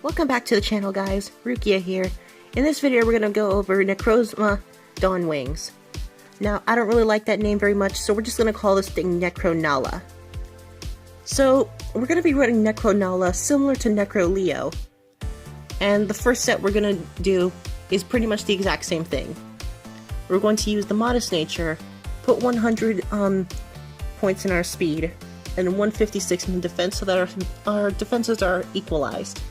Welcome back to the channel, guys. Rukia here. In this video we're going to go over Necrozma Dawn Wings. Now, I don't really like that name very much, so we're just going to call this thing Necronala. So, we're going to be running Necronala similar to Necroleo. And the first set we're going to do is pretty much the exact same thing. We're going to use the Modest Nature, put 100 points in our speed, and 156 in defense so that our defenses are equalized.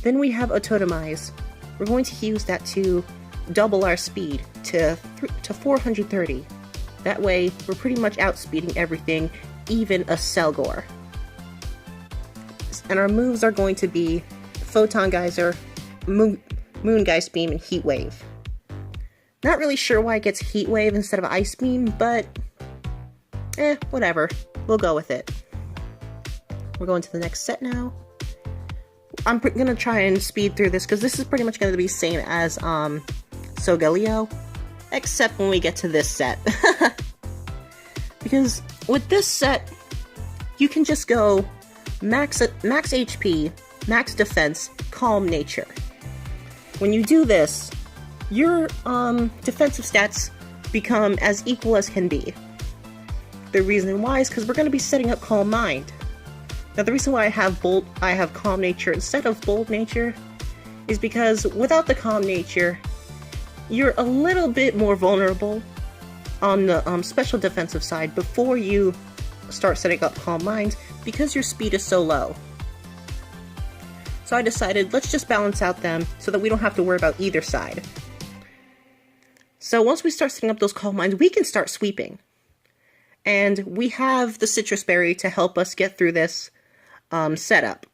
Then we have a Totemize. We're going to use that to double our speed to 430. That way, we're pretty much outspeeding everything, even a Selgor. And our moves are going to be Photon Geyser, Moongeist Beam, and Heat Wave. Not really sure why it gets Heat Wave instead of Ice Beam, but whatever. We'll go with it. We're going to the next set now. I'm going to try and speed through this because this is pretty much going to be the same as Solgaleo, except when we get to this set. Because with this set, you can just go max HP, max defense, calm nature. When you do this, your defensive stats become as equal as can be. The reason why is because we're going to be setting up Calm Mind. Now, the reason why I have Calm Nature instead of Bold Nature is because without the Calm Nature, you're a little bit more vulnerable on the special defensive side before you start setting up Calm Mind because your speed is so low. So I decided, let's just balance out them so that we don't have to worry about either side. So once we start setting up those Calm Minds, we can start sweeping. And we have the Citrus Berry to help us get through this setup.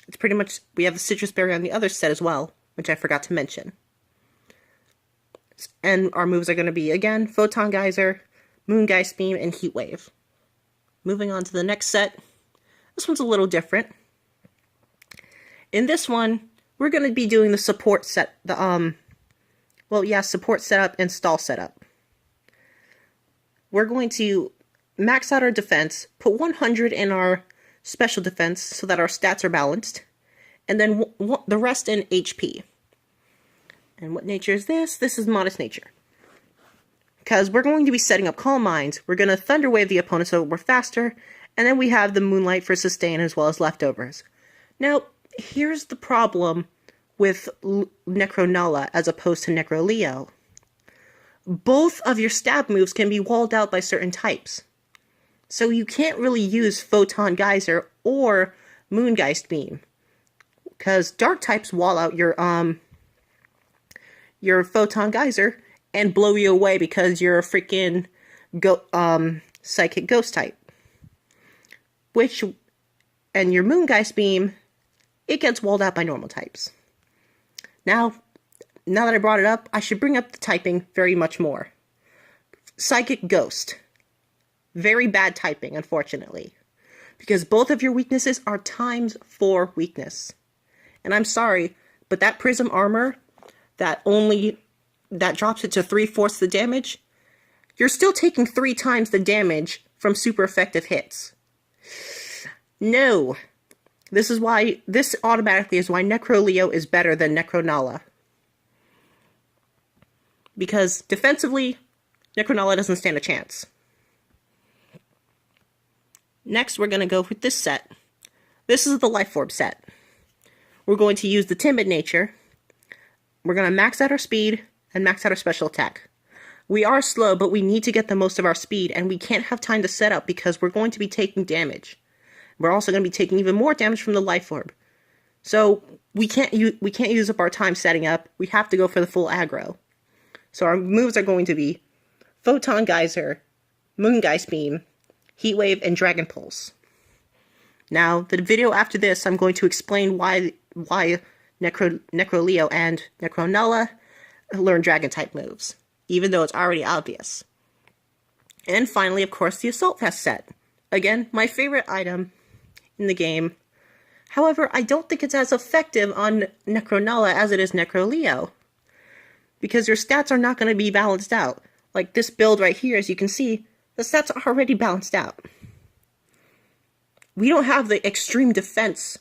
It's pretty much, we have the Citrus Berry on the other set as well, which I forgot to mention. And our moves are going to be, again, Photon Geyser, Moongeist Beam, and Heat Wave. Moving on to the next set. This one's a little different. In this one, we're going to be doing the support set, support setup and stall setup. We're going to max out our defense, put 100 in our special defense so that our stats are balanced, and then the rest in HP. And what nature is this? This is Modest Nature. Because we're going to be setting up Calm Minds, we're going to Thunder Wave the opponent so we're faster, and then we have the Moonlight for sustain as well as leftovers. Now, here's the problem with Necronala as opposed to Necroleo. Both of your stab moves can be walled out by certain types. So you can't really use Photon Geyser or Moongeist Beam. Because dark types wall out your Photon Geyser and blow you away because you're a freaking Psychic Ghost type. And your Moongeist Beam, it gets walled out by normal types. Now that I brought it up, I should bring up the typing very much more. Psychic Ghost. Very bad typing, unfortunately. Because both of your weaknesses are ×4 weakness. And I'm sorry, but that Prism Armor, that drops it to 3/4 the damage, you're still taking 3 times the damage from super effective hits. No. This automatically is why Necroleo is better than Necronala. Because defensively, Necronala doesn't stand a chance. Next, we're going to go with this set. This is the Life Orb set. We're going to use the Timid Nature. We're going to max out our speed and max out our special attack. We are slow, but we need to get the most of our speed, and we can't have time to set up because we're going to be taking damage. We're also going to be taking even more damage from the Life Orb. So we can't use up our time setting up. We have to go for the full aggro. So our moves are going to be Photon Geyser, Moongeist Beam, Heat Wave, and Dragon Pulse. Now, the video after this, I'm going to explain why Necroleo and Necronala learn Dragon-type moves, even though it's already obvious. And finally, of course, the Assault Vest set. Again, my favorite item in the game. However, I don't think it's as effective on Necronala as it is Necroleo. Because your stats are not going to be balanced out. Like this build right here, as you can see, the stats are already balanced out. We don't have the extreme defense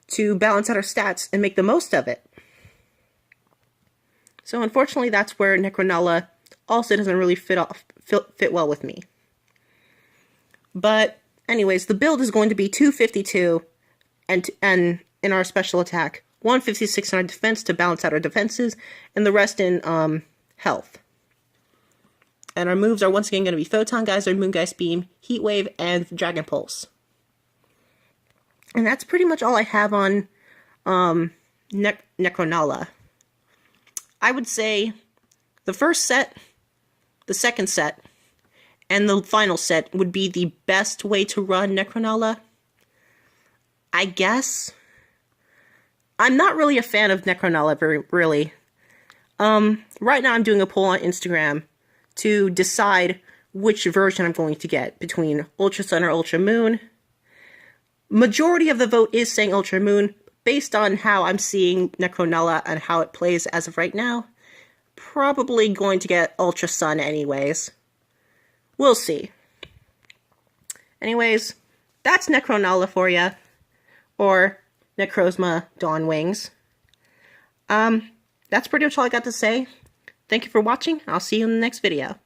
to balance out our stats and make the most of it. So unfortunately, that's where Necronala also doesn't really fit well with me. But anyways, the build is going to be 252 and in our special attack, 156 in our defense to balance out our defenses, and the rest in health. And our moves are once again going to be Photon Geyser, Moongeist Beam, Heat Wave, and Dragon Pulse. And that's pretty much all I have on Necronala. I would say the first set, the second set, and the final set would be the best way to run Necronala. I guess. I'm not really a fan of Necronala, really. Right now I'm doing a poll on Instagram to decide which version I'm going to get between Ultra Sun or Ultra Moon. Majority of the vote is saying Ultra Moon. Based on how I'm seeing Necronala and how it plays as of right now, probably going to get Ultra Sun anyways. We'll see. Anyways, that's Necronala for you. Or Necrozma Dawn Wings. That's pretty much all I got to say. Thank you for watching. I'll see you in the next video.